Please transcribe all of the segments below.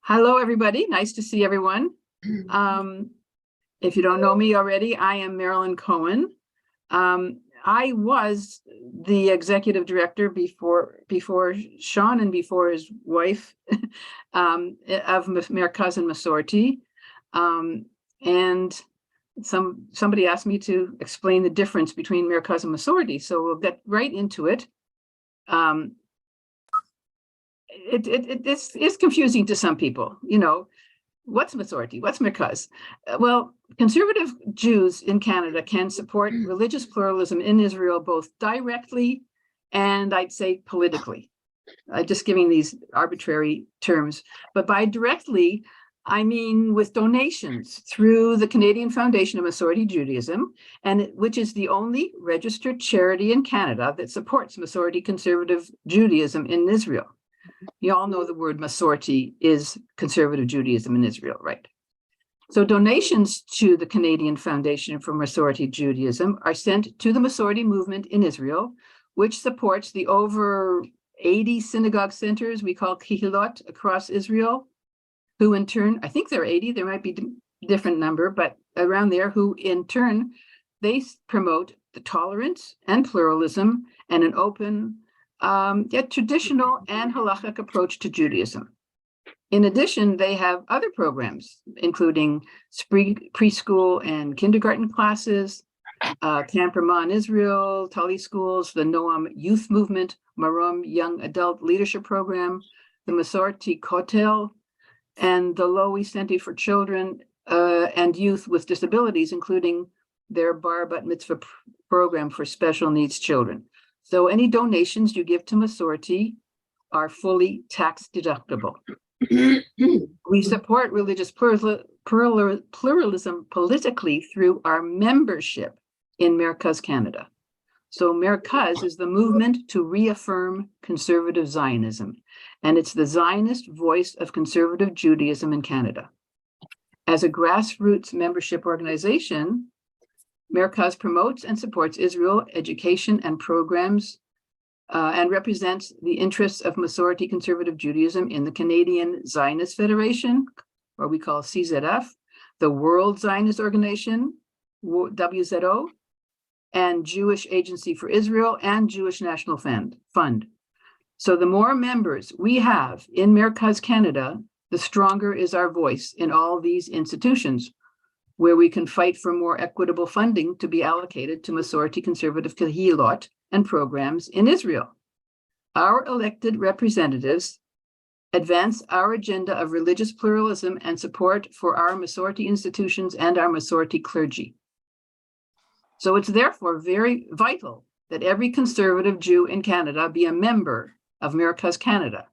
Hello, everybody. Nice to see everyone. If you don't know me already, I am Marilyn Cohen. I was the executive director before Sean and before his wife of MERCAZ and Masorti. And somebody asked me to explain the difference between MERCAZ and Masorti, so we'll get right into it. It's confusing to some people, you know, what's Masorti, what's MERCAZ? Well, conservative Jews in Canada can support religious pluralism in Israel, both directly and I'd say politically. Just giving these arbitrary terms, but by directly, I mean with donations through the Canadian Foundation of Masorti Judaism, which is the only registered charity in Canada that supports Masorti conservative Judaism in Israel. You all know the word Masorti is conservative Judaism in Israel, right? So donations to the Canadian Foundation for Masorti Judaism are sent to the Masorti movement in Israel, which supports the over 80 synagogue centers we call kihilot across Israel, who in turn, I think there are 80, there might be a different number, but around there, who in turn, they promote the tolerance and pluralism and an open, yet traditional and halachic approach to Judaism. In addition, they have other programs, including preschool and kindergarten classes, Camp Ramah in Israel, Tali schools, the Noam Youth Movement, Marom Young Adult Leadership Program, the Masorti Kotel, and the Lowy Center for Children and Youth with Disabilities, including their Bar Bat Mitzvah program for special needs children. So any donations you give to Masorti are fully tax deductible. We support religious pluralism politically through our membership in MERCAZ Canada. So MERCAZ is the movement to reaffirm conservative Zionism, and it's the Zionist voice of conservative Judaism in Canada. As a grassroots membership organization, MERCAZ promotes and supports Israel education and programs and represents the interests of Masorti conservative Judaism in the Canadian Zionist Federation, or we call CZF, the World Zionist Organization, WZO, and Jewish Agency for Israel and Jewish National Fund. So the more members we have in MERCAZ Canada, the stronger is our voice in all these institutions, where we can fight for more equitable funding to be allocated to Masorti conservative kehilot and programs in Israel. Our elected representatives advance our agenda of religious pluralism and support for our Masorti institutions and our Masorti clergy. So it's therefore very vital that every conservative Jew in Canada be a member of MERCAZ Canada.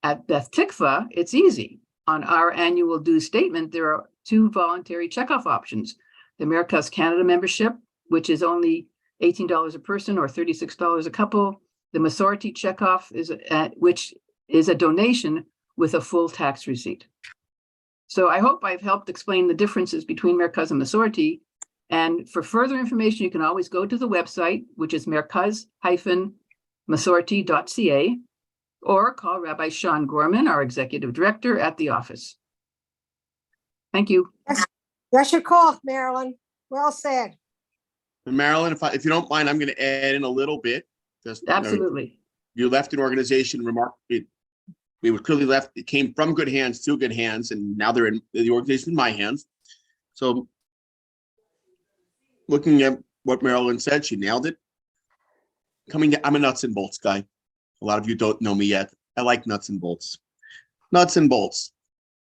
At Beth Tikvah, it's easy. On our annual dues statement, there are 2 voluntary checkoff options: the MERCAZ Canada membership, which is only $18 a person or $36 a couple. The Masorti checkoff which is a donation with a full tax receipt. So I hope I've helped explain the differences between MERCAZ and Masorti. And for further information, you can always go to the website, which is mercaz-masorti.ca, or call Rabbi Sean Gorman, our executive director, at the office. Thank you. That's your call, Marilyn. Well said. Marilyn, if you don't mind, I'm going to add in a little bit. Just, absolutely. You left an organization remarkably. We were clearly left. It came from good hands to good hands, and now they're in the organization in my hands. So, looking at what Marilyn said, she nailed it. I'm a nuts and bolts guy. A lot of you don't know me yet. I like nuts and bolts. Nuts and bolts.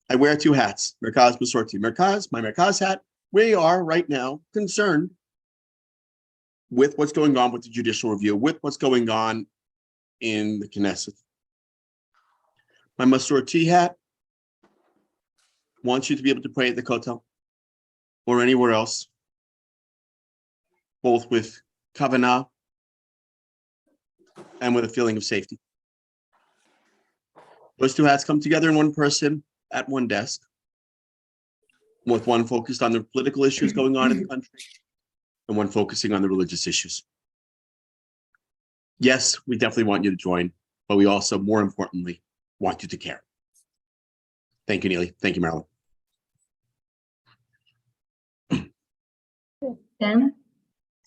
I wear 2 hats, MERCAZ, Masorti. MERCAZ, my MERCAZ hat, we are right now concerned with what's going on with the judicial review, with what's going on in the Knesset. My Masorti hat wants you to be able to pray at the Kotel or anywhere else, both with kavanah and with a feeling of safety. Those 2 hats come together in one person at one desk, with one focused on the political issues going on in the country and one focusing on the religious issues. Yes, we definitely want you to join, but we also, more importantly, want you to care. Thank you, Neely. Thank you, Marilyn. Ken?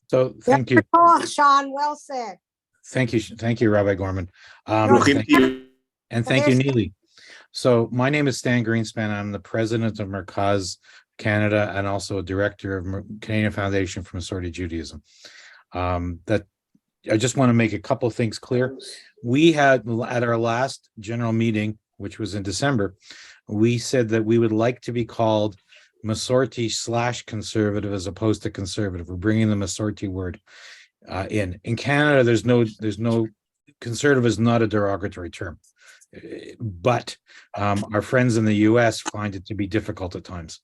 So thank you. Oh, Sean, well said. Thank you, Rabbi Gorman. Bruchim Tiyum. And thank you, Neely. So my name is Stan Greenspan. I'm the president of MERCAZ Canada and also a director of Canadian Foundation for Masorti Judaism. That I just want to make a couple of things clear. We had at our last general meeting, which was in December, we said that we would like to be called Masorti/conservative as opposed to conservative. We're bringing the Masorti word in. In Canada, there's no conservative is not a derogatory term, but our friends in the US find it to be difficult at times.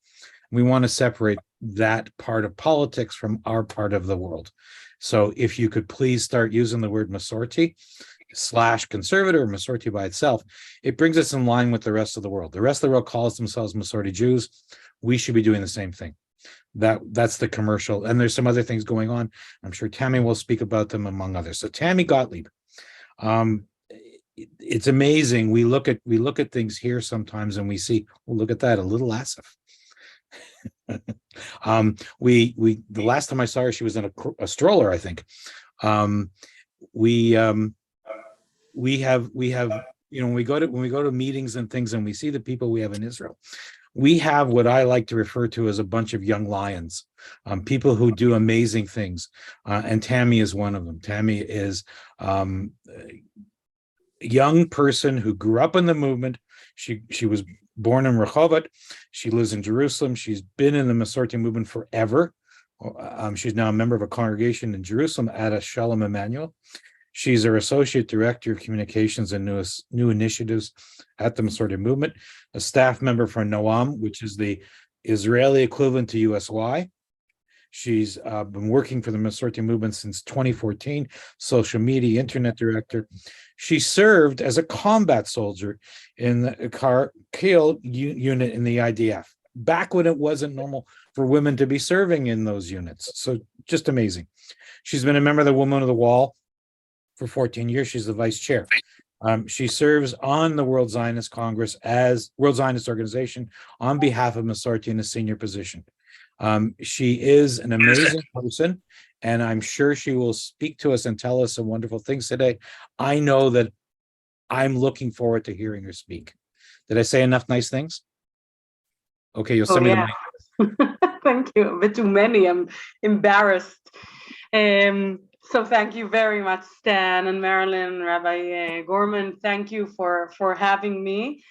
We want to separate that part of politics from our part of the world. So if you could please start using the word Masorti/conservative or Masorti by itself, it brings us in line with the rest of the world. The rest of the world calls themselves Masorti Jews. We should be doing the same thing. That's the commercial. And there's some other things going on. I'm sure Tammy will speak about them among others. So Tammy Gottlieb, it's amazing. We look at things here sometimes and we see, well, look at that, a little Asif. The last time I saw her, she was in a stroller, I think. We have, when we go to meetings and things and we see the people we have in Israel, we have what I like to refer to as a bunch of young lions, people who do amazing things. And Tammy is one of them. Tammy is a young person who grew up in the movement. She was born in Rehovot. She lives in Jerusalem. She's been in the Masorti movement forever. She's now a member of a congregation in Jerusalem at Shalom Emmanuel. She's our associate director of communications and new initiatives at the Masorti movement, a staff member for Noam, which is the Israeli equivalent to USY. She's been working for the Masorti movement since 2014, social media, internet director. She served as a combat soldier in the Kiel unit in the IDF, back when it wasn't normal for women to be serving in those units. So just amazing. She's been a member of the Women of the Wall for 14 years. She's the vice chair. She serves on the World Zionist Congress as World Zionist Organization on behalf of Masorti in a senior position. She is an amazing person, and I'm sure she will speak to us and tell us some wonderful things today. I know that I'm looking forward to hearing her speak. Did I say enough nice things? Okay, you'll send me the mic. Thank you. A bit too many. I'm embarrassed. So thank you very much, Stan and Marilyn, Rabbi Gorman. Thank you for having me.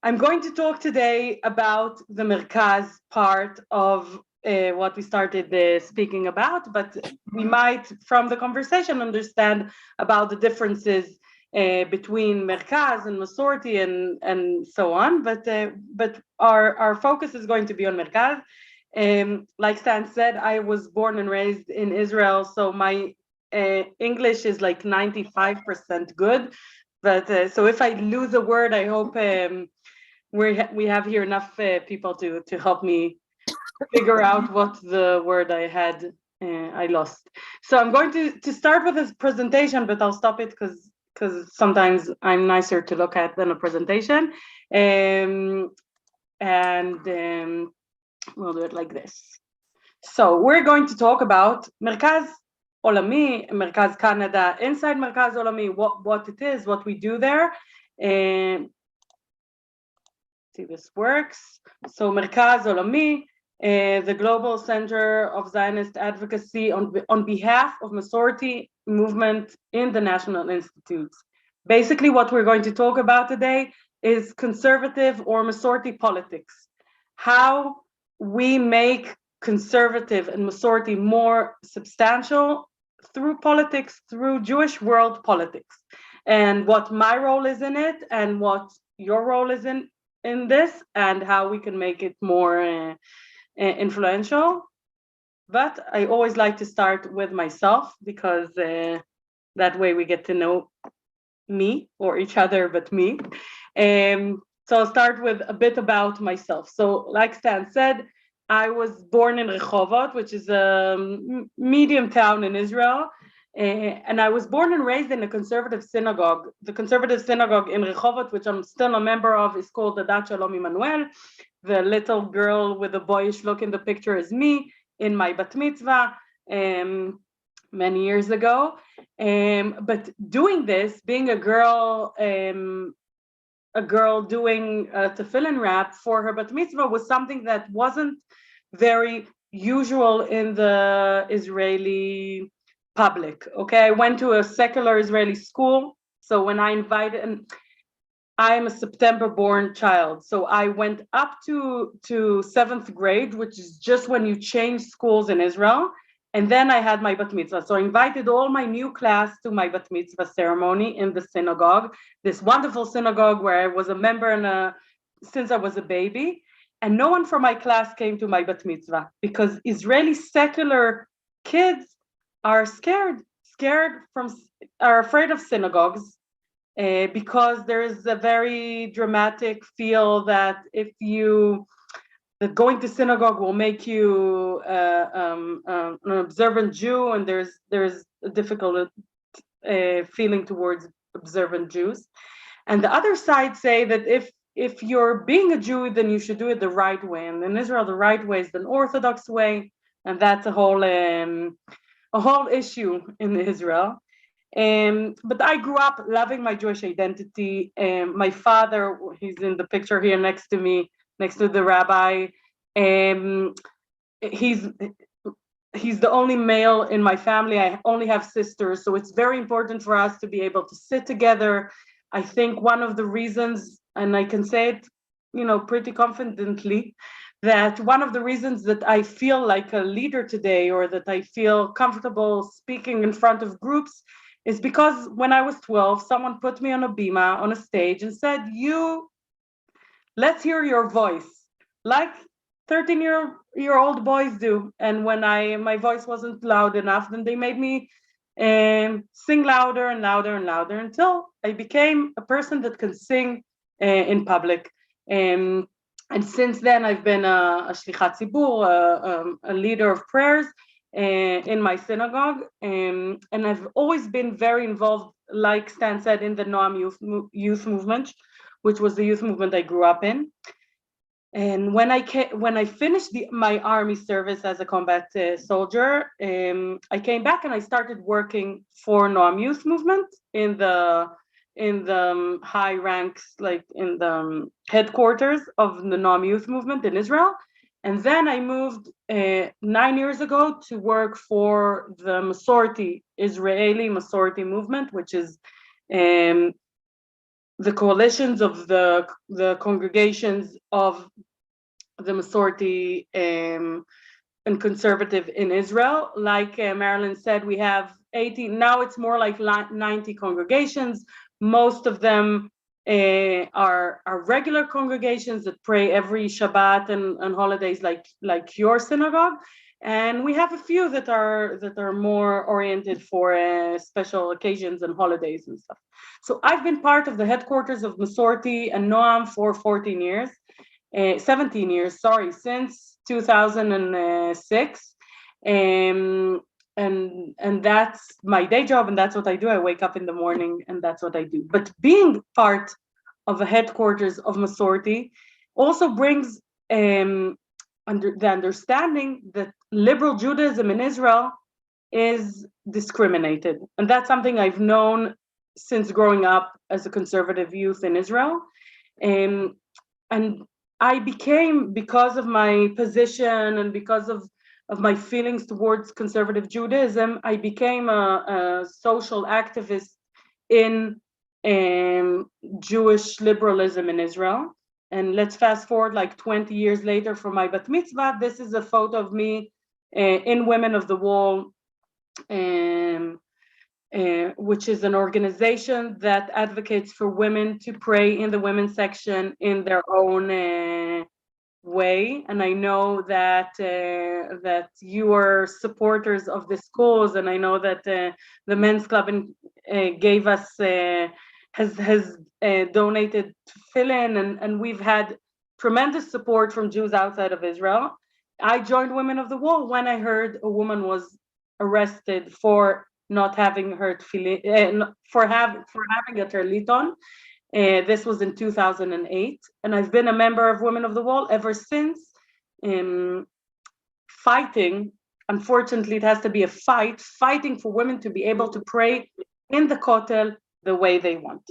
I'm going to talk today about the MERCAZ part of what we started speaking about, but we might, from the conversation, understand about the differences between MERCAZ and Masorti and so on. But our focus is going to be on MERCAZ. Like Stan said, I was born and raised in Israel, so my English is like 95% good. But so if I lose a word, I hope we have here enough people to help me figure out what the word I lost. So I'm going to start with this presentation, but I'll stop it because sometimes I'm nicer to look at than a presentation. We'll do it like this. So we're going to talk about MERCAZ Olami, MERCAZ Canada, inside MERCAZ Olami, what it is, what we do there. See this works. So MERCAZ Olami, the Global Center of Zionist Advocacy on behalf of Masorti movement in the National Institutes. Basically, what we're going to talk about today is conservative or Masorti politics. How we make conservative and Masorti more substantial through politics, through Jewish world politics, and what my role is in it and what your role is in this, and how we can make it more influential. But I always like to start with myself because that way we get to know me or each other, but me. So I'll start with a bit about myself. So like Stan said, I was born in Rehovot, which is a medium town in Israel. And I was born and raised in a conservative synagogue. The conservative synagogue in Rehovot, which I'm still a member of, is called the Dat Shalom Immanuel. The little girl with the boyish look in the picture is me in my bat mitzvah many years ago. But doing this, being a girl doing a tefillin wrap for her bat mitzvah was something that wasn't very usual in the Israeli public. Okay, I went to a secular Israeli school, so when I invited, and I'm a September-born child, so I went up to 7th grade, which is just when you change schools in Israel, and then I had my bat mitzvah. So I invited all my new class to my bat mitzvah ceremony in the synagogue, this wonderful synagogue where I was a member since I was a baby, and no one from my class came to my bat mitzvah because Israeli secular kids are are afraid of synagogues because there is a very dramatic feel that that going to synagogue will make you an observant Jew, and there's a difficult feeling towards observant Jews. And the other side say that if you're being a Jew, then you should do it the right way. And in Israel, the right way is the Orthodox way, and that's a whole issue in Israel. But I grew up loving my Jewish identity. My father, he's in the picture here next to me, next to the rabbi. He's the only male in my family. I only have sisters, so it's very important for us to be able to sit together. I think one of the reasons, and I can say it, pretty confidently, that one of the reasons that I feel like a leader today, or that I feel comfortable speaking in front of groups, is because when I was 12, someone put me on a bima, on a stage, and said, let's hear your voice, like 13-year-old boys do. And when my voice wasn't loud enough, then they made me sing louder and louder and louder until I became a person that can sing in public. And since then, I've been a shlichat tzibur, a leader of prayers in my synagogue. And I've always been very involved, like Stan said, in the Noam youth movement, which was the youth movement I grew up in. And when I finished my army service as a combat soldier, I came back and I started working for Noam Youth Movement in the high ranks, like in the headquarters of the Noam Youth Movement in Israel. And then I moved 9 years ago to work for the Israeli Masorti movement, which is the coalitions of the congregations of the Masorti and conservative in Israel. Like Marilyn said, we have 80, now it's more like 90 congregations. Most of them are regular congregations that pray every Shabbat and holidays like your synagogue. And we have a few that are more oriented for special occasions and holidays and stuff. So I've been part of the headquarters of Masorti and Noam for 17 years, since 2006. And that's my day job, and that's what I do. I wake up in the morning and that's what I do. But being part of a headquarters of Masorti also brings the understanding that liberal Judaism in Israel is discriminated. And that's something I've known since growing up as a conservative youth in Israel. And I became, because of my position and because of my feelings towards conservative Judaism, I became a social activist in Jewish liberalism in Israel. And let's fast forward like 20 years later for my bat mitzvah. This is a photo of me in Women of the Wall, which is an organization that advocates for women to pray in the women's section in their own way. And I know that you are supporters of this cause, and I know that the Men's Club gave us has donated tefillin, and we've had tremendous support from Jews outside of Israel. I joined Women of the Wall when I heard a woman was arrested for not having her tefillin, for having a terlit on. This was in 2008, and I've been a member of Women of the Wall ever since, fighting. Unfortunately, it has to be a fighting for women to be able to pray in the Kotel the way they want.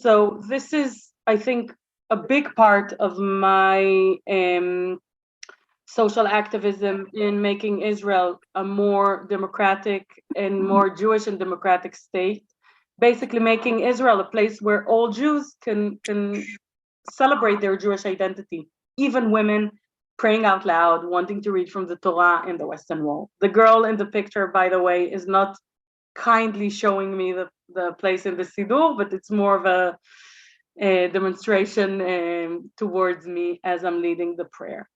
So this is, I think, a big part of my social activism in making Israel a more democratic and more Jewish and democratic state. Basically making Israel a place where all Jews can celebrate their Jewish identity, even women praying out loud, wanting to read from the Torah in the Western Wall. The girl in the picture, by the way, is not kindly showing me the place in the Siddur, but it's more of a demonstration towards me as I'm leading the prayer.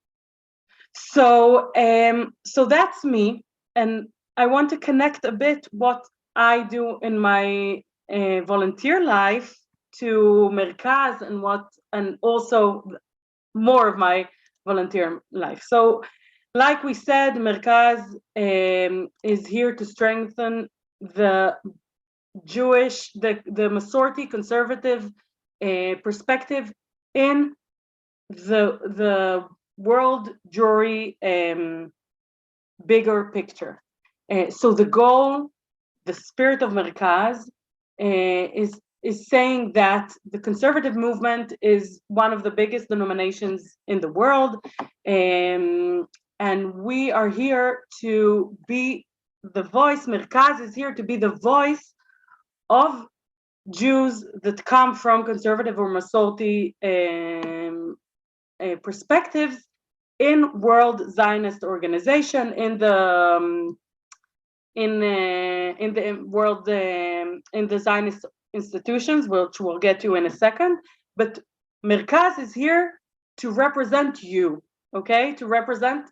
So that's me, and I want to connect a bit what I do in my volunteer life to MERCAZ and also more of my volunteer life. So, like we said, MERCAZ is here to strengthen the Jewish, the Masorti conservative perspective in the world Jewry bigger picture. So the goal, the spirit of MERCAZ is saying that the conservative movement is one of the biggest denominations in the world, and we are here to be the voice. MERCAZ is here to be the voice of Jews that come from conservative or Masorti perspectives in World Zionist Organization, in the Zionist institutions, which we'll get to in a second. But MERCAZ is here to represent you, okay? To represent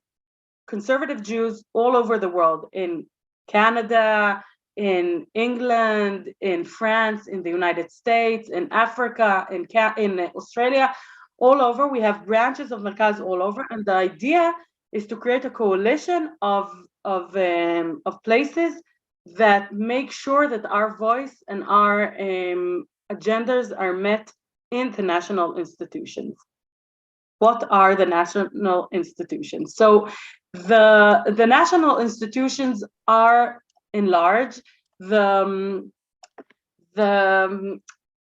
conservative Jews all over the world, in Canada, in England, in France, in the United States, in Africa, in Australia, all over. We have branches of MERCAZ all over, and the idea is to create a coalition of places that make sure that our voice and our agendas are met in the national institutions. What are the national institutions? So the national institutions are, in large, the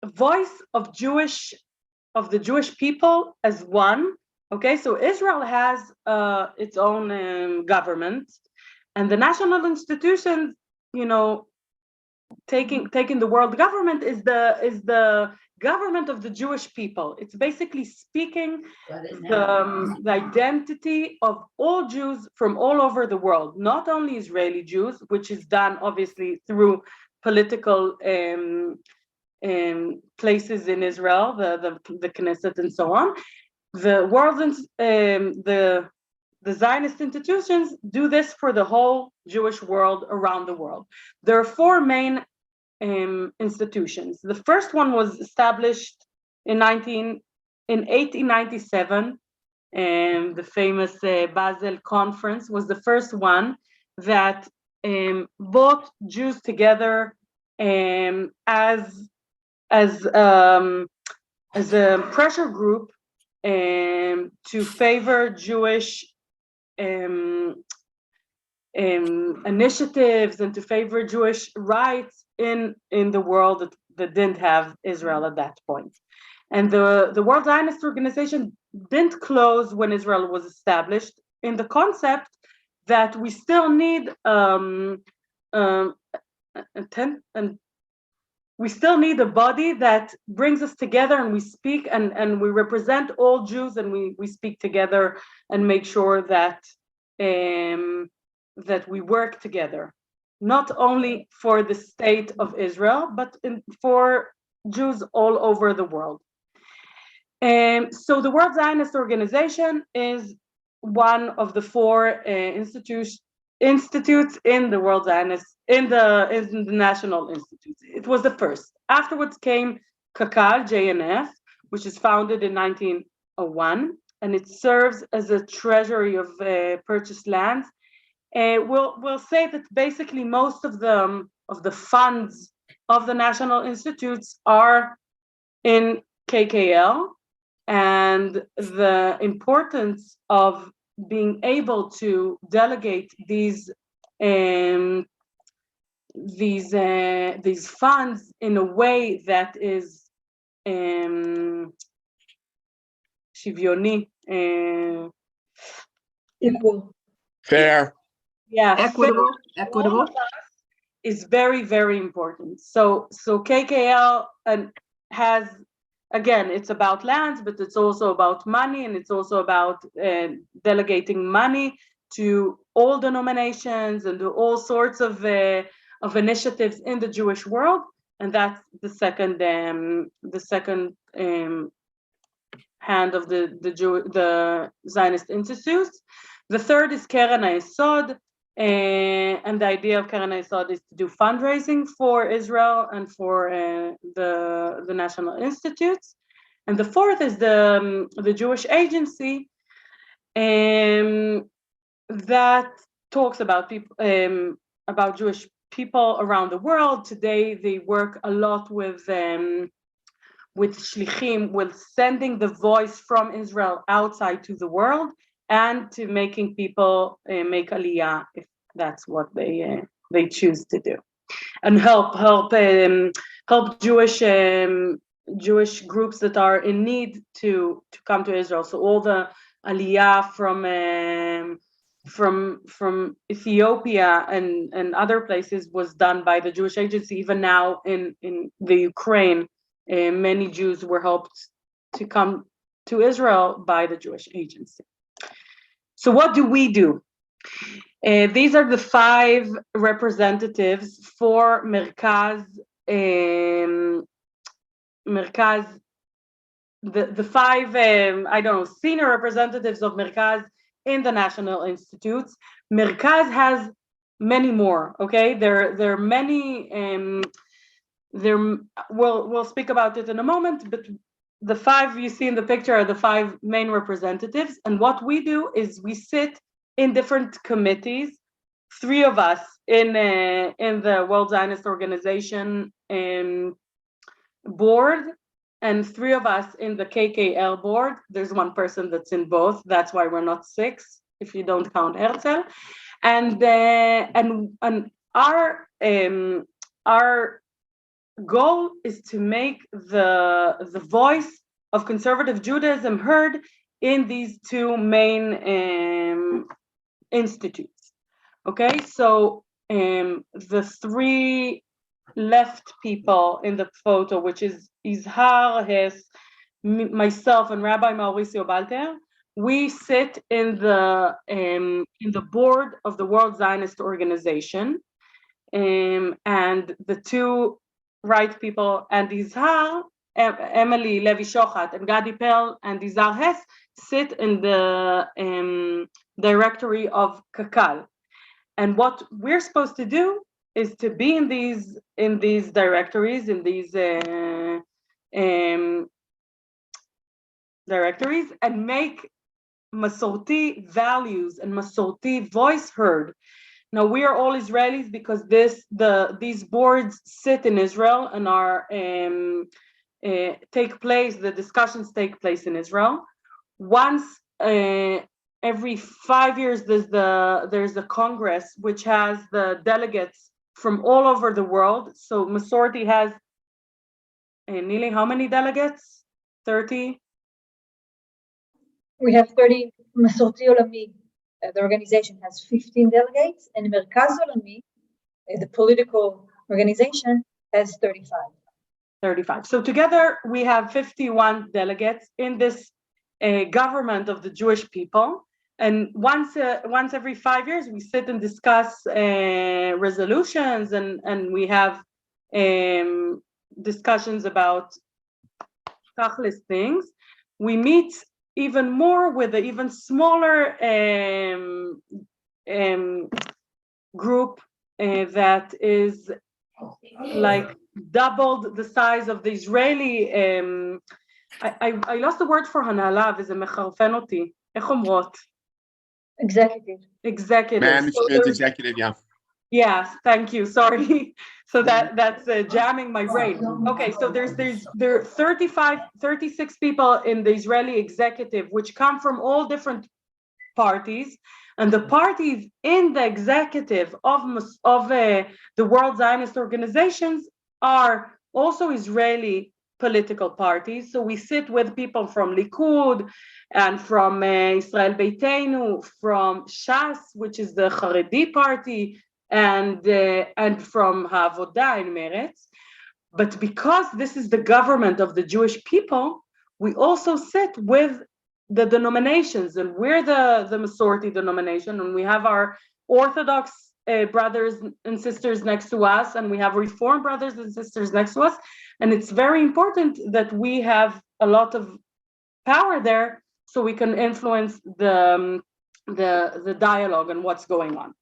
voice of the Jewish people as one. Okay, so Israel has its own government, and the national institutions, you know, taking the world government is the government of the Jewish people. It's basically speaking the identity of all Jews from all over the world, not only Israeli Jews, which is done obviously through political places in Israel, the Knesset and so on. The world, the Zionist institutions do this for the whole Jewish world around the world. There are four main institutions. The first one was established in 1897, and the famous Basel Conference was the first one that brought Jews together as a pressure group to favor Jewish initiatives and to favor Jewish rights in the world that didn't have Israel at that point. And the World Zionist Organization didn't close when Israel was established, in the concept that we still need we still need a body that brings us together, and we speak and we represent all Jews, and we speak together and make sure that that we work together, not only for the state of Israel, but for Jews all over the world. So the World Zionist Organization is one of the four institutes in the World Zionist, in the National Institutes. It was the first. Afterwards came Kakal, JNF, which is founded in 1901, and it serves as a treasury of purchased lands we'll say that basically most of the funds of the national institutes are in KKL, and the importance of being able to delegate these funds in a way that is שוויוני, Equal. Fair. yeah, Equitable. is very, very important. So KKL has, again, it's about lands, but it's also about money, and it's also about delegating money to all denominations and to all sorts of initiatives in the Jewish world, and that's the second hand of the Zionist Institutes. The third is Keren HaYesod, and the idea of Keren HaYesod is to do fundraising for Israel and for the National Institutes. And the fourth is the Jewish Agency, that talks about people, about Jewish people around the world. Today, they work a lot with shlichim, with sending the voice from Israel outside to the world, and to making people make aliyah, if that's what they choose to do, and help Jewish groups that are in need to come to Israel. So all the aliyah from Ethiopia and other places was done by the Jewish Agency. Even now in the Ukraine, many Jews were helped to come to Israel by the Jewish Agency. So what do we do? These are the 5 representatives for MERCAZ. The 5 senior representatives of MERCAZ in the National Institutes. MERCAZ has many more. Okay, there are many. We'll speak about it in a moment, but the 5 you see in the picture are the 5 main representatives, and what we do is we sit in different committees. 3 of us in the World Zionist Organization board, and 3 of us in the KKL board. There's 1 person that's in both. That's why we're not 6, if you don't count Herzl. And our goal is to make the voice of conservative Judaism heard in these 2 main institutes. Okay, so the 3 left people in the photo, which is Izhar Hess, myself, and Rabbi Mauricio Balter, we sit in the board of the World Zionist Organization, and the 2 right people, and Izhar, Emily Levi Shochat, and Gadi Perl, and Izhar Hess sit in the directory of Kakal. And what we're supposed to do is to be in these directories, in these directories, and make Masorti values and Masorti voice heard. Now, we are all Israelis because these boards sit in Israel and are the discussions take place in Israel. Once every 5 years, there's a Congress which has the delegates from all over the world. So Masorti has, Nili, how many delegates? 30? We have 30. Masorti Olami, the organization, has 15 delegates, and MERCAZ Olami, the political organization, has 35. 35. So together we have 51 delegates in this government of the Jewish people. And once every 5 years, we sit and discuss resolutions, and we have discussions about tachlis things. We meet even more with an even smaller group that is like doubled the size of the Israeli. I lost the word for הנהלה, וזה מחרפן אותי. איך אומרות? Executive. Executive. Management So there's- executive, yeah. Yes, thank you. Sorry. So that's jamming my brain. Okay, so there are 36 people in the Israeli executive, which come from all different parties, and the parties in the executive of the World Zionist Organizations are also Israeli political parties. So we sit with people from Likud and from Israel Beitenu, from Shas, which is the Haredi party, and from Havoda and Meretz. But because this is the government of the Jewish people, we also sit with the denominations, and we're the Masorti denomination, and we have our Orthodox brothers and sisters next to us, and we have Reform brothers and sisters next to us, and it's very important that we have a lot of power there so we can influence the dialogue and what's going on.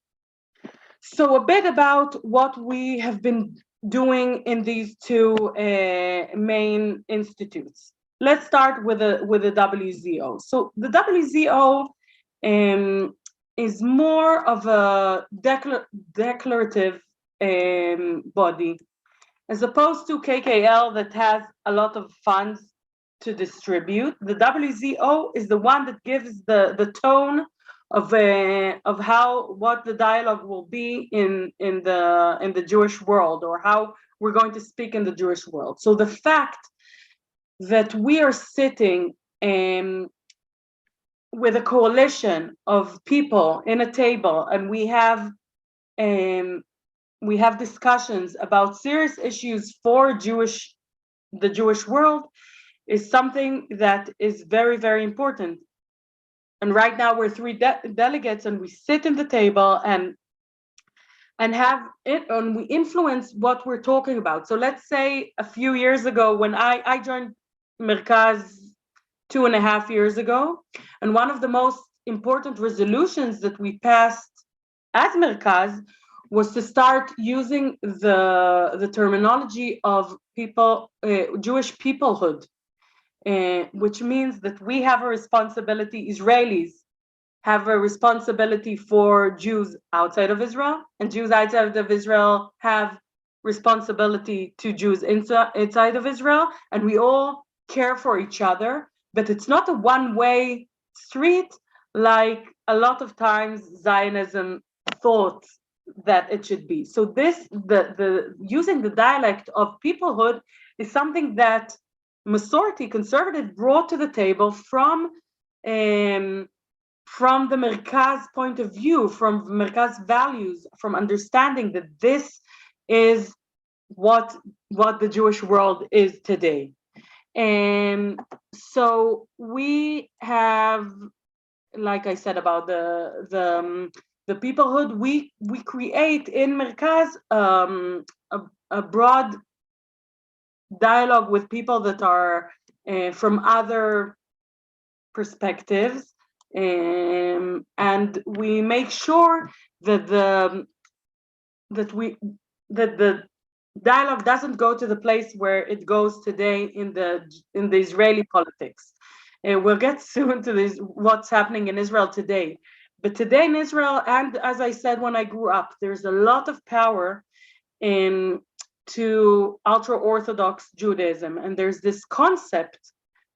So a bit about what we have been doing in these two main institutes. Let's start with the WZO. So the WZO is more of a declarative body, as opposed to KKL that has a lot of funds to distribute. The WZO is the one that gives the tone of what the dialogue will be in the Jewish world, or how we're going to speak in the Jewish world. So the fact that we are sitting with a coalition of people in a table, and we have discussions about serious issues for the Jewish world, is something that is very, very important. And right now we're three delegates, and we sit in the table and we influence what we're talking about. So let's say a few years ago, when I joined MERCAZ 2.5 years ago, and one of the most important resolutions that we passed as MERCAZ was to start using the terminology of Jewish peoplehood, which means that we have a responsibility, Israelis have a responsibility for Jews outside of Israel, and Jews outside of Israel have responsibility to Jews inside of Israel, and we all care for each other, but it's not a one-way street like a lot of times Zionism thought that it should be. So the using the dialect of peoplehood is something that Masorti conservative brought to the table from the MERCAZ point of view, from MERCAZ values, from understanding that this is what the Jewish world is today. So we have, like I said about the peoplehood, we create in MERCAZ a broad dialogue with people that are from other perspectives, and we make sure that the dialogue doesn't go to the place where it goes today in the Israeli politics. We'll get soon to what's happening in Israel today. But today in Israel, and as I said when I grew up, there's a lot of power to ultra-Orthodox Judaism. And there's this concept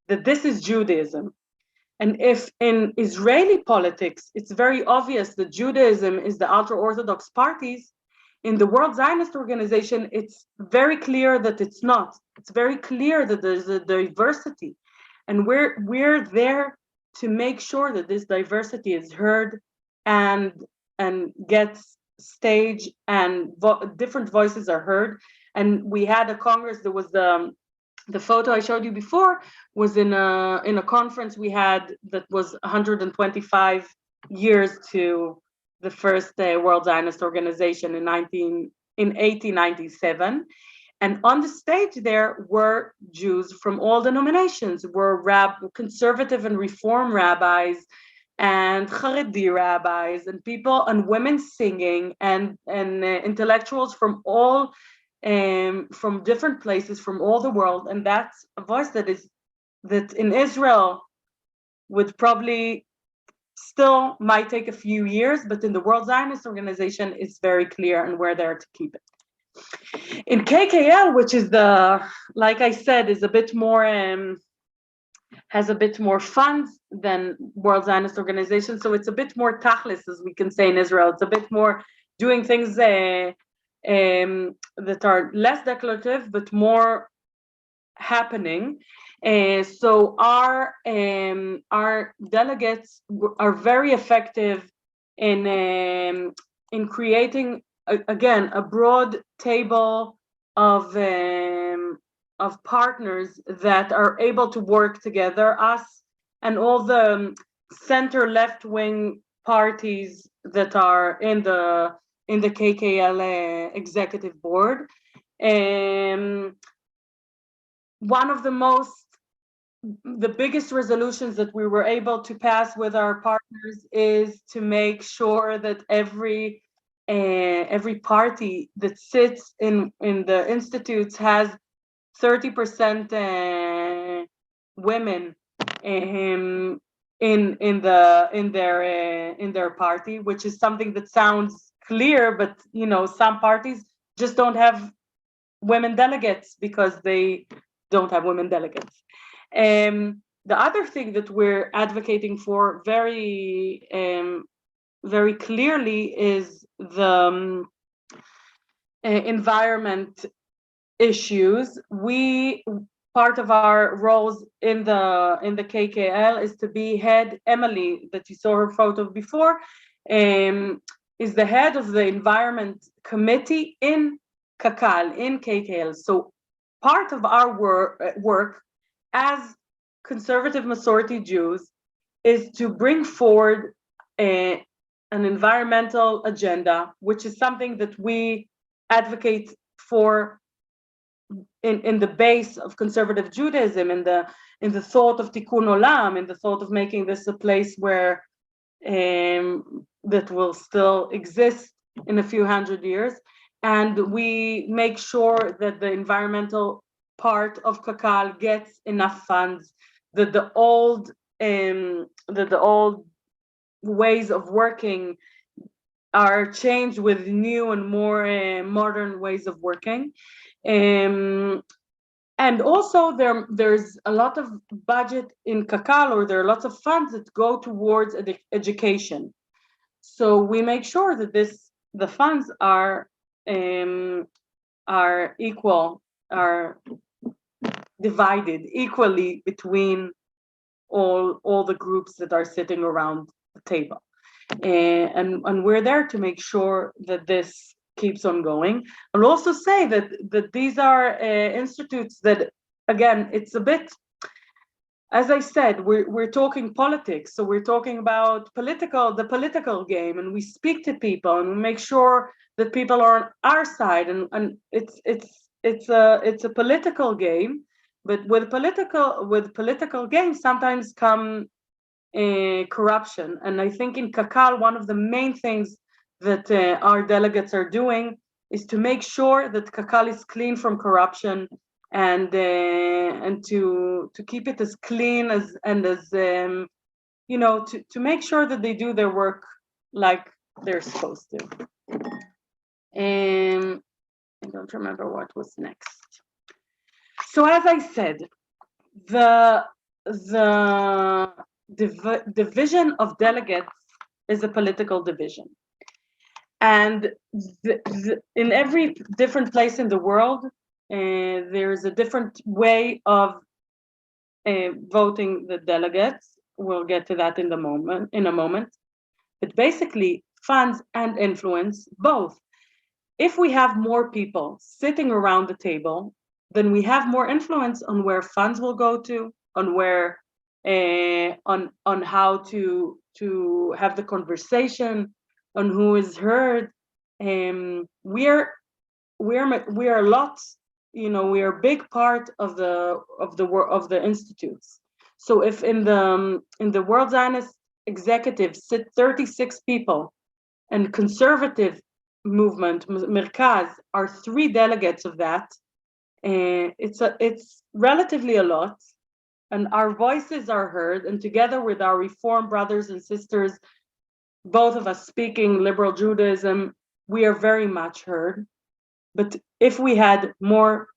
that this is Judaism. And if in Israeli politics, it's very obvious that Judaism is the ultra-Orthodox parties, in the World Zionist Organization, it's very clear that it's not. It's very clear that there's a diversity. And we're there to make sure that this diversity is heard and gets stage, and different voices are heard. And we had a Congress, there was the photo I showed you before was in a conference we had that was 125 years to the first World Zionist Organization in 1897. And on the stage there were Jews from all denominations, were conservative and reform rabbis, and Haredi rabbis, and people and women singing, and intellectuals from all from different places from all the world. And that's a voice that in Israel would probably still might take a few years, but in the World Zionist Organization, it's very clear and we're there to keep it. In KKL, which is like I said, is a bit more, has a bit more funds than World Zionist Organization, so it's a bit more tachlis, as we can say in Israel. It's a bit more doing things that are less declarative, but more happening. So our delegates are very effective in creating again a broad table of partners that are able to work together, us and all the center left wing parties that are in the KKL executive board. One of the biggest resolutions that we were able to pass with our partners is to make sure that every party that sits in the institutes has 30% women in their party, which is something that sounds clear, but some parties just don't have women delegates because they don't have women delegates. The other thing that we're advocating for very clearly is the environment issues. Part of our roles in the KKL is to be head. Emily, that you saw her photo before, is the head of the environment committee in Kakal, in KKL. So part of our work as conservative Masorti Jews is to bring forward an environmental agenda, which is something that we advocate for in the base of conservative Judaism, in the thought of Tikkun Olam, in the thought of making this a place where that will still exist in a few hundred years. And we make sure that the environmental part of Kakal gets enough funds, that the old ways of working are changed with new and more modern ways of working. And also there's a lot of budget in Kakal, or there are lots of funds that go towards education. So we make sure that the funds are equal, are divided equally between all the groups that are sitting around the table. And we're there to make sure that this keeps on going. I'll also say that these are institutes that, again, it's a bit, as I said, we're talking politics, so we're talking about the political game, and we speak to people and we make sure that people are on our side, and it's a political game, but with political games sometimes come corruption. And I think in Kakal, one of the main things that our delegates are doing is to make sure that Kakal is clean from corruption, and to keep it as clean as to make sure that they do their work like they're supposed to. I don't remember what was next. So as I said, the division of delegates is a political division. And in every different place in the world, there's a different way of voting the delegates. We'll get to that in a moment. But basically, funds and influence, both. If we have more people sitting around the table, then we have more influence on where funds will go to, on where on how to have the conversation, on who is heard. We are lots, we are a big part of the institutes. So if in the World Zionist Executive sit 36 people, and conservative movement, MERCAZ, are 3 delegates of that, it's relatively a lot. and our voices are heard, and together with our Reform brothers and sisters, both of us speaking liberal Judaism, we are very much heard. But if we had more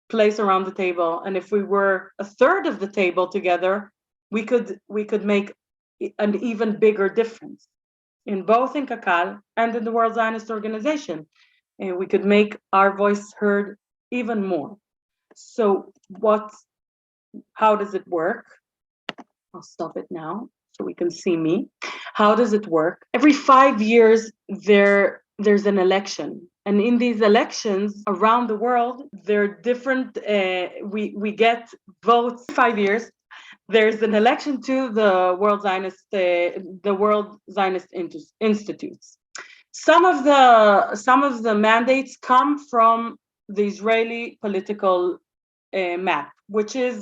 place around the table, and if we were a third of the table together, we could make an even bigger difference in both in Kakal and in the World Zionist Organization. And we could make our voice heard even more. So how does it work? I'll stop it now so we can see me. How does it work? Every 5 years, there's an election. And in these elections around the world, there are different, we get votes 5 years. There's an election to the World Zionist Institutes. Some of the mandates come from the Israeli political map, which is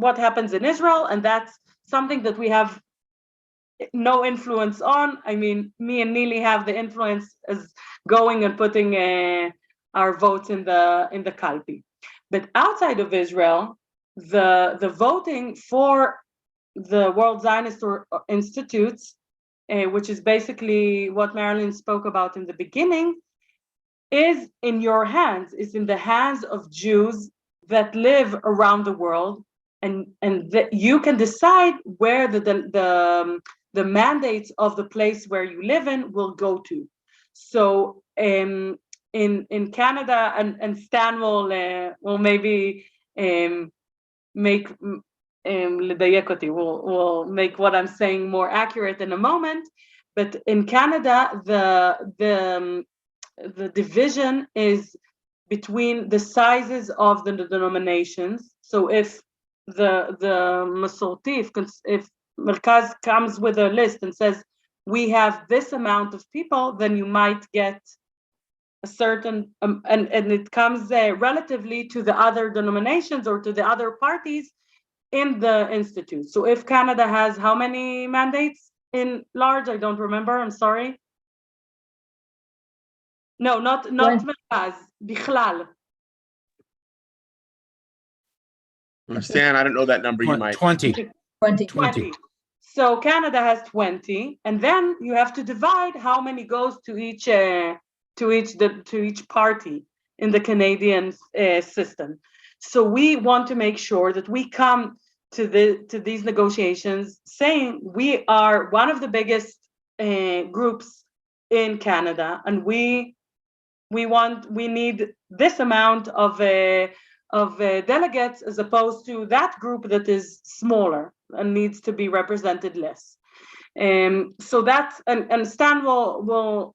what happens in Israel, and that's something that we have no influence on. I mean, me and Neely have the influence as going and putting our votes in the Kalpi. But outside of Israel, the voting for the World Zionist Institutes, which is basically what Marilyn spoke about in the beginning, is in your hands, is in the hands of Jews that live around the world, and that you can decide where the mandates of the place where you live in will go to. So in Canada, and Stan will maybe make will make what I'm saying more accurate in a moment. But in Canada, the division is between the sizes of the denominations. So if the Masorti, if MERCAZ comes with a list and says, we have this amount of people, then you might get a certain, and it comes relatively to the other denominations or to the other parties in the institute. So if Canada has how many mandates in large? I don't remember, I'm sorry. No, not MERCAZ, Bichlal. Stan, I don't know that number. You might. 20. 20. So Canada has 20, and then you have to divide how many goes to each party in the Canadian system. So we want to make sure that we come to these negotiations saying we are one of the biggest groups in Canada, and we need this amount of delegates as opposed to that group that is smaller and needs to be represented less. So that's, and Stan will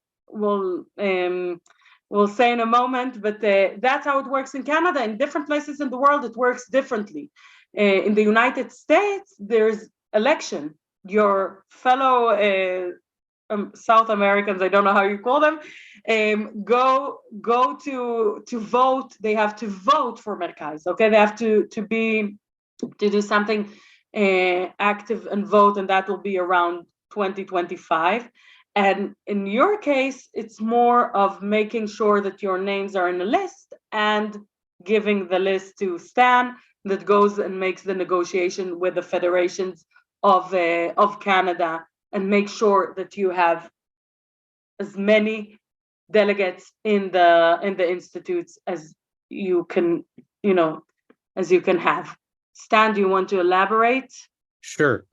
say in a moment, but that's how it works in Canada. In different places in the world, it works differently. In the United States, there's election. Your fellow South Americans, I don't know how you call them, go to vote. They have to vote for MERCAZ. Okay, they have to do something active and vote, and that will be around 2025. And in your case, it's more of making sure that your names are in a list and giving the list to Stan that goes and makes the negotiation with the federations of Canada, and make sure that you have as many delegates in the institutes as you can, as you can have. Stan, do you want to elaborate? Sure.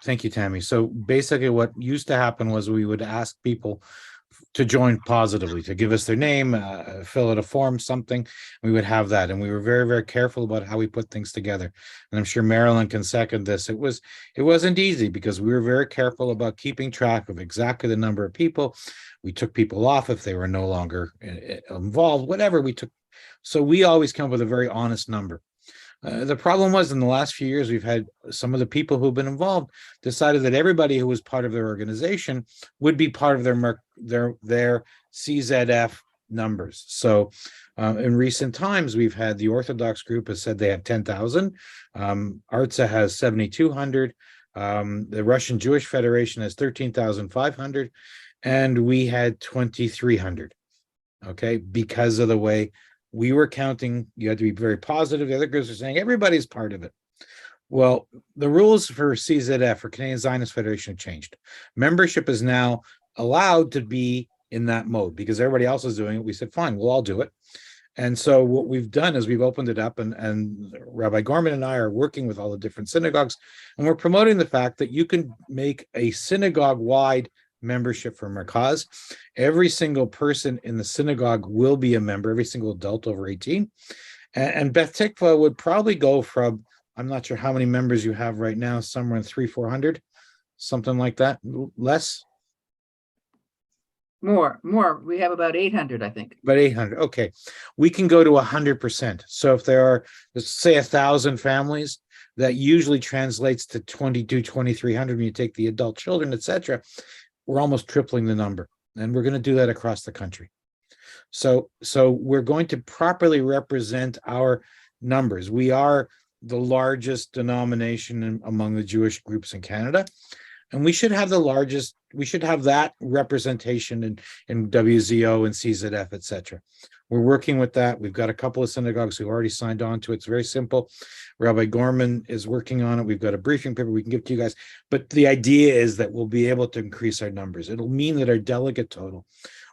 Thank you, Tammy. So basically what used to happen was we would ask people to join positively, to give us their name, fill out a form, something. We would have that. And we were very, very careful about how we put things together. And I'm sure Marilyn can second this. It wasn't easy because we were very careful about keeping track of exactly the number of people. We took people off if they were no longer involved, whatever we took. So we always come up with a very honest number. The problem was in the last few years, we've had some of the people who've been involved decided that everybody who was part of their organization would be part of their CZF numbers. So in recent times, we've had the Orthodox group has said they have 10,000. Artsa has 7,200. The Russian Jewish Federation has 13,500. And we had 2,300. Okay, because of the way we were counting, you had to be very positive. The other groups are saying everybody's part of it. Well, the rules for CZF, for Canadian Zionist Federation, have changed. Membership is now allowed to be in that mode because everybody else is doing it. We said, fine, we'll all do it. And so what we've done is we've opened it up, and Rabbi Gorman and I are working with all the different synagogues, and we're promoting the fact that you can make a synagogue-wide membership for MERCAZ. Every single person in the synagogue will be a member, every single adult over 18. And Beth Tikvah would probably go from, I'm not sure how many members you have right now, somewhere in 300-400, something like that, less. More. We have about 800, I think. About 800. Okay. We can go to 100%. So if there are, let's say, 1,000 families, that usually translates to 2,300 when you take the adult children, etc. We're almost tripling the number. And we're going to do that across the country. So we're going to properly represent our numbers. We are the largest denomination among the Jewish groups in Canada. And we should have that representation in WZO and CZF, et cetera. We're working with that. We've got a couple of synagogues who already signed on to it. It's very simple. Rabbi Gorman is working on it. We've got a briefing paper we can give to you guys. But the idea is that we'll be able to increase our numbers. It'll mean that our delegate total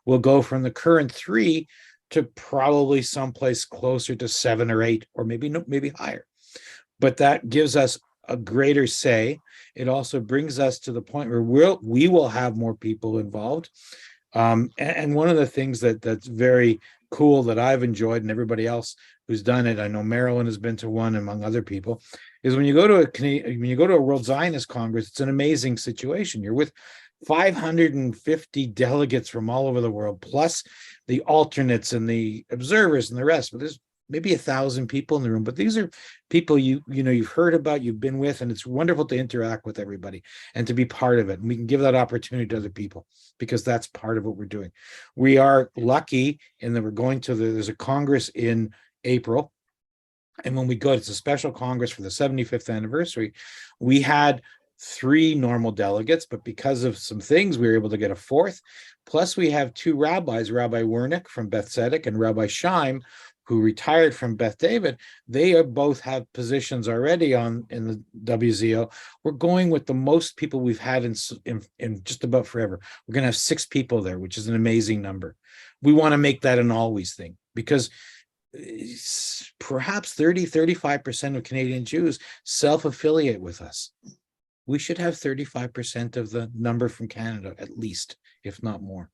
will go from the current 3 to probably someplace closer to 7 or 8, or maybe higher. But that gives us a greater say. It also brings us to the point where we will have more people involved. And one of the things that's very cool that I've enjoyed, and everybody else who's done it, I know Marilyn has been to one among other people, is when you go to a World Zionist Congress, it's an amazing situation. You're with 550 delegates from all over the world, plus the alternates and the observers and the rest. But there's maybe 1,000 people in the room, but these are people you've heard about, you've been with, and it's wonderful to interact with everybody and to be part of it. And we can give that opportunity to other people because that's part of what we're doing. We are lucky in that we're going to there's a Congress in April. And when we go, it's a special Congress for the 75th anniversary. We had 3 normal delegates, but because of some things, we were able to get a 4th. Plus, we have 2 rabbis, Rabbi Wernick from Beth Tzedek and Rabbi Scheim, who retired from Beth David. They both have positions already in the WZO. We're going with the most people we've had in just about forever. We're going to have 6 people there, which is an amazing number. We want to make that an always thing because perhaps 35% of Canadian Jews self-affiliate with us. We should have 35% of the number from Canada, at least, if not more.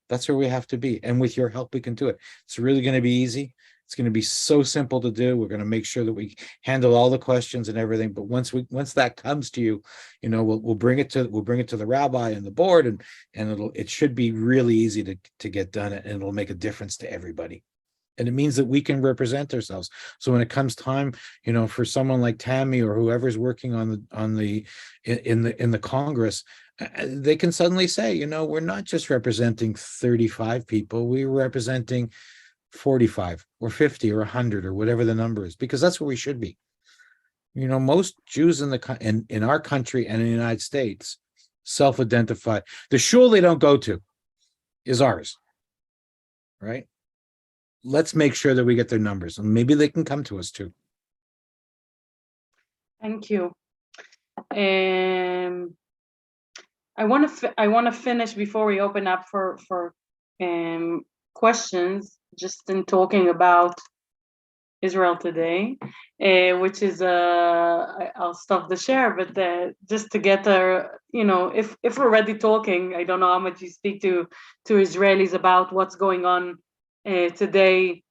That's where we have to be. And with your help, we can do it. It's really going to be easy. It's going to be so simple to do. We're going to make sure that we handle all the questions and everything. But once that comes to you, we'll bring it to the rabbi and the board, and it should be really easy to get done, and it'll make a difference to everybody. And it means that we can represent ourselves. So when it comes time, for someone like Tammy or whoever's working in the Congress, they can suddenly say, we're not just representing 35 people, we're representing 45 or 50 or 100 or whatever the number is, because that's where we should be. Most Jews in our country and in the United States self-identify. The shul they don't go to is ours, right? Let's make sure that we get their numbers, and maybe they can come to us too. Thank you. I want to finish before we open up for questions, just in talking about Israel today, which is I'll stop the share, but just to get if we're already talking, I don't know how much you speak to Israelis about what's going on today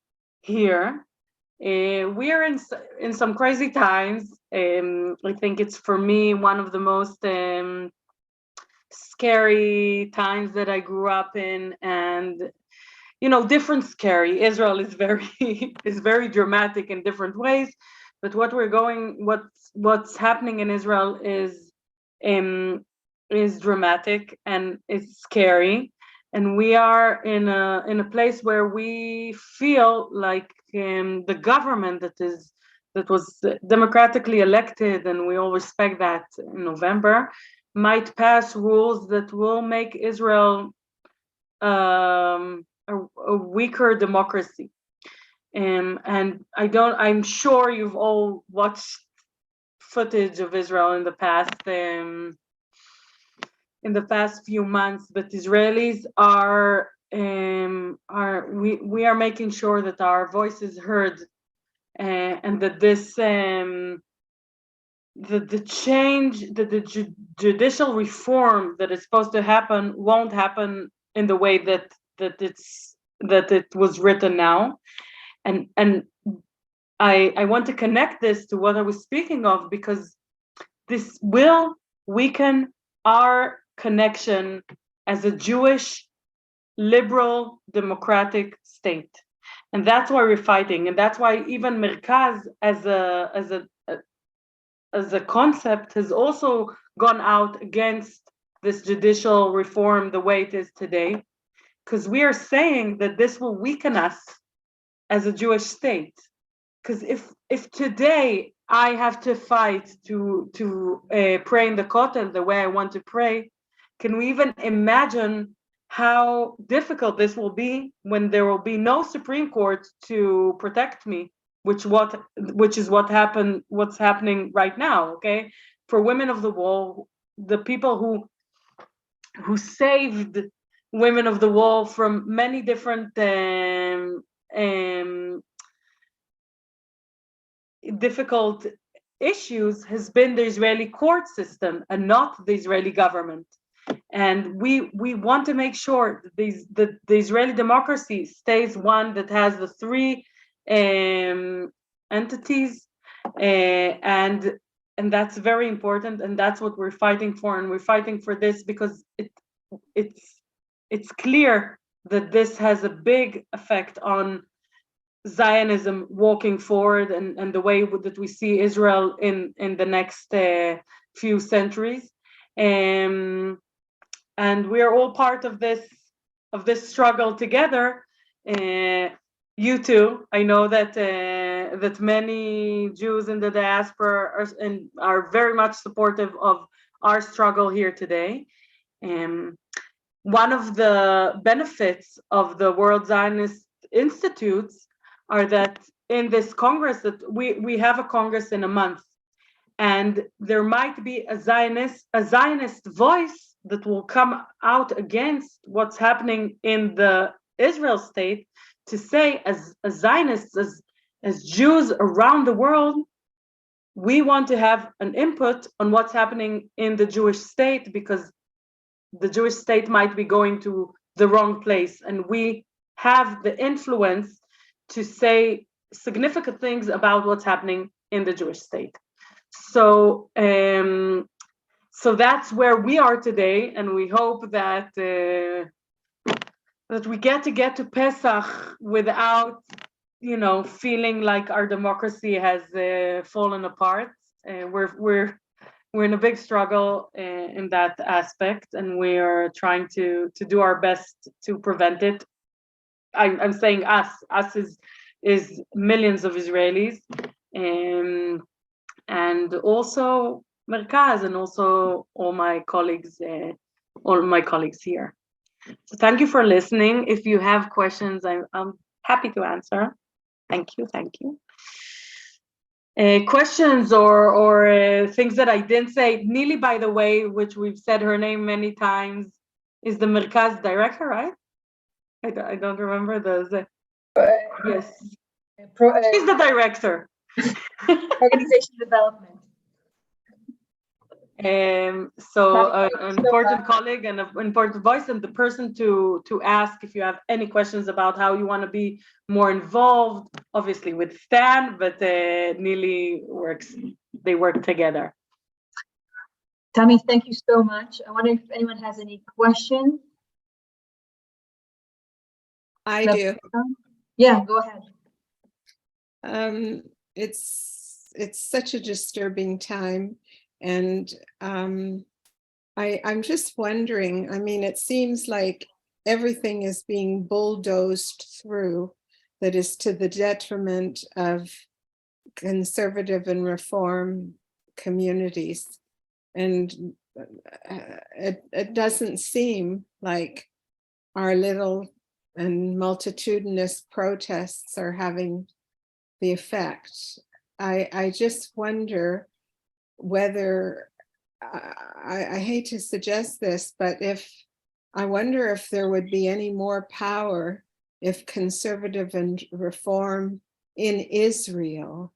here. We are in some crazy times. I think it's, for me, one of the most scary times that I grew up in, and different scary. Israel is very dramatic in different ways, but what's happening in Israel is dramatic and it's scary. And we are in a place where we feel like the government that was democratically elected, and we all respect that, in November, might pass rules that will make Israel a weaker democracy. And I'm sure you've all watched footage of Israel in the past few months, but Israelis are we are making sure that our voice is heard, and that this the judicial reform that is supposed to happen won't happen in the way that it was written now, and I want to connect this to what I was speaking of, because this will weaken our connection as a Jewish, liberal, democratic state. And that's why we're fighting. And that's why even MERCAZ as a concept has also gone out against this judicial reform the way it is today, because we are saying that this will weaken us as a Jewish state. Because if today I have to fight to pray in the Kotel the way I want to pray, can we even imagine how difficult this will be when there will be no Supreme Court to protect me, which is what's happening right now? Okay, for Women of the Wall, the people who saved Women of the Wall from many different difficult issues has been the Israeli court system and not the Israeli government. And we want to make sure that the Israeli democracy stays one that has the three entities, and that's very important, and that's what we're fighting for. And we're fighting for this because it's clear that this has a big effect on Zionism walking forward, and the way that we see Israel in the next few centuries, and we are all part of this struggle together. You too. I know that that many Jews in the diaspora are very much supportive of our struggle here today. One of the benefits of the World Zionist Institutes are that in this Congress, that we have a Congress in a month, and there might be a Zionist voice that will come out against what's happening in the Israel state, to say, as Zionists, as Jews around the world, we want to have an input on what's happening in the Jewish state, because the Jewish state might be going to the wrong place, and we have the influence to say significant things about what's happening in the Jewish state. So that's where we are today, and we hope that that we get to Pesach without, feeling like our democracy has fallen apart. We're in a big struggle in that aspect, and we are trying to do our best to prevent it. I'm saying us is millions of Israelis, and also MERCAZ, and also all my colleagues here. So thank you for listening. If you have questions, I'm happy to answer. Thank you. Questions or things that I didn't say. Nili, by the way, which we've said her name many times, is the MERCAZ director, right? I don't remember yes. She's the director. Organization development. So an important colleague and an important voice, and the person to ask if you have any questions about how you want to be more involved, obviously with Stan, but Nili they work together. Tammy, thank you so much. I wonder if anyone has any questions. I do. Yeah, go ahead. It's such a disturbing time, and I'm just wondering, I mean, it seems like everything is being bulldozed through that is to the detriment of conservative and reform communities. And it doesn't seem like our little and multitudinous protests are having the effect. I just wonder whether, I hate to suggest this, but I wonder if there would be any more power if conservative and reform in Israel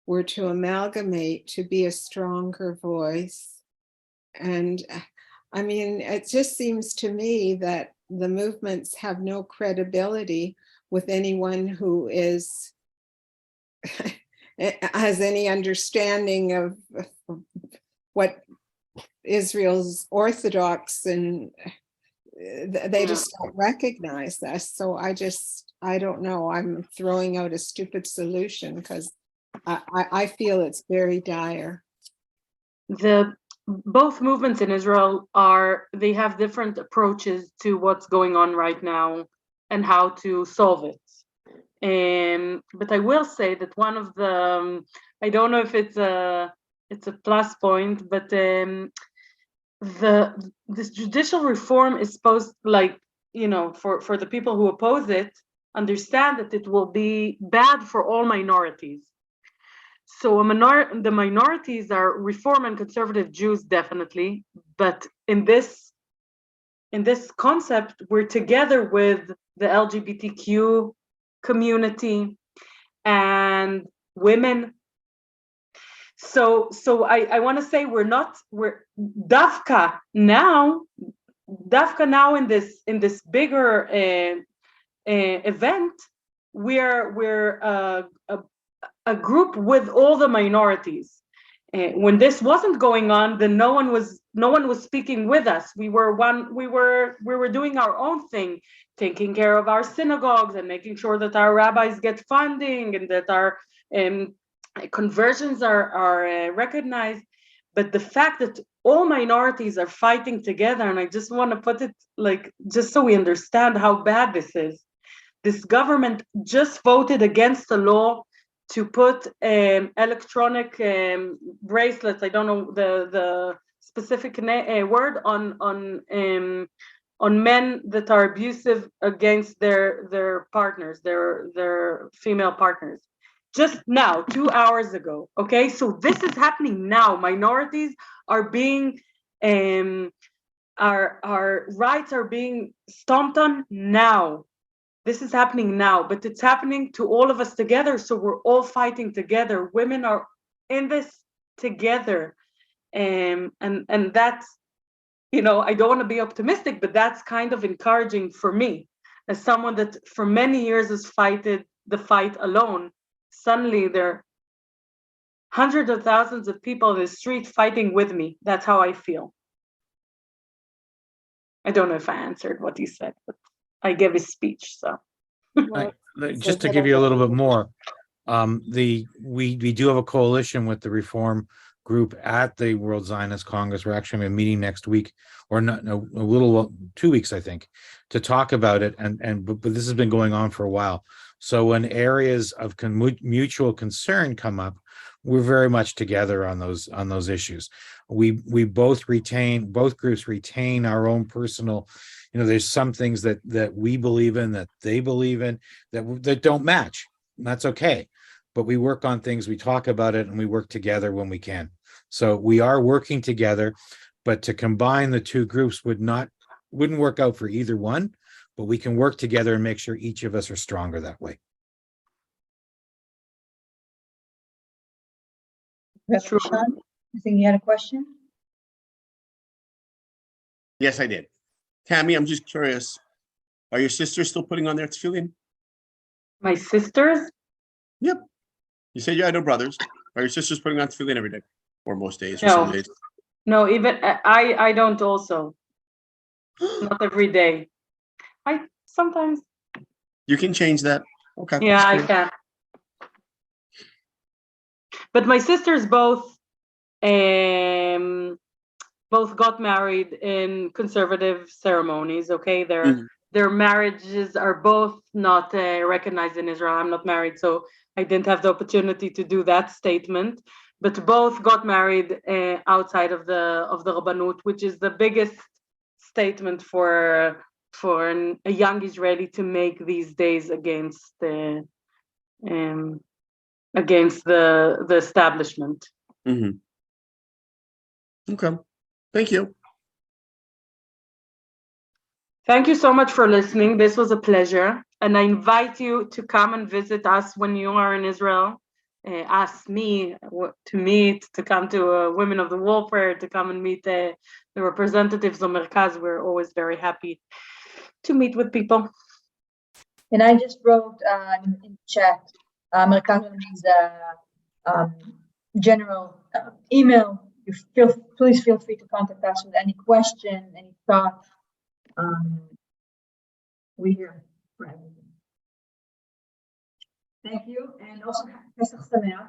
were to amalgamate to be a stronger voice. And I mean, it just seems to me that the movements have no credibility with anyone who has any understanding of what Israel's Orthodox, and they just don't recognize this. So I don't know. I'm throwing out a stupid solution because I feel it's very dire. Both movements in Israel they have different approaches to what's going on right now and how to solve it. But I will say that one of the, I don't know if it's a plus point, but this judicial reform is supposed, like, for the people who oppose it, understand that it will be bad for all minorities. So the minorities are Reform and conservative Jews, definitely, but in this concept, we're together with the LGBTQ community and women. So I want to say we're Dafka now in this bigger event, we're a group with all the minorities. When this wasn't going on, then no one was speaking with us. We were doing our own thing, taking care of our synagogues and making sure that our rabbis get funding and that our conversions are recognized. But the fact that all minorities are fighting together, and I just want to put it just so we understand how bad this is. This government just voted against a law to put electronic bracelets. I don't know the specific word on men that are abusive against their partners, their female partners. Just now, 2 hours ago. Okay, so this is happening now. Minorities are being our rights are being stomped on now. This is happening now, but it's happening to all of us together. So we're all fighting together. Women are in this together. And that's, I don't want to be optimistic, but that's kind of encouraging for me as someone that for many years has fighted the fight alone. Suddenly there are hundreds of thousands of people in the street fighting with me. That's how I feel. I don't know if I answered what he said, but I gave a speech, so. Just to give you a little bit more, we do have a coalition with the Reform group at the World Zionist Congress. We're actually having a meeting next week, or not, a little 2 weeks, I think, to talk about it. But this has been going on for a while. So when areas of mutual concern come up, we're very much together on those issues. We both groups retain our own personal, there's some things that we believe in, that they believe in, that don't match. And that's okay. But we work on things, we talk about it, and we work together when we can. So we are working together, but to combine the two groups wouldn't work out for either one, but we can work together and make sure each of us are stronger that way. True. Sean, I think you had a question. Yes, I did. Tammy, I'm just curious. Are your sisters still putting on their tefillin? My sisters? Yep. You said you had no brothers. Are your sisters putting on tefillin every day? Or most days? Or No. some days? No, even I don't also. Not every day. I sometimes. You can change that. Okay. Yeah, I can. But my sisters both got married in conservative ceremonies. Okay, their marriages are both not recognized in Israel. I'm not married, so I didn't have the opportunity to do that statement. But both got married outside of the Rabbanut, which is the biggest statement for a young Israeli to make these days against the establishment. Mm-hmm. Okay. Thank you. Thank you so much for listening. This was a pleasure. And I invite you to come and visit us when you are in Israel. Ask me to meet, to come to Women of the Wall Prayer, to come and meet the representatives of MERCAZ. We're always very happy to meet with people. And I just wrote in chat, MERCAZ Olami's general email. Please feel free to contact us with any question, any thought. We're here for everything. Thank you, and also Pesach Sameach.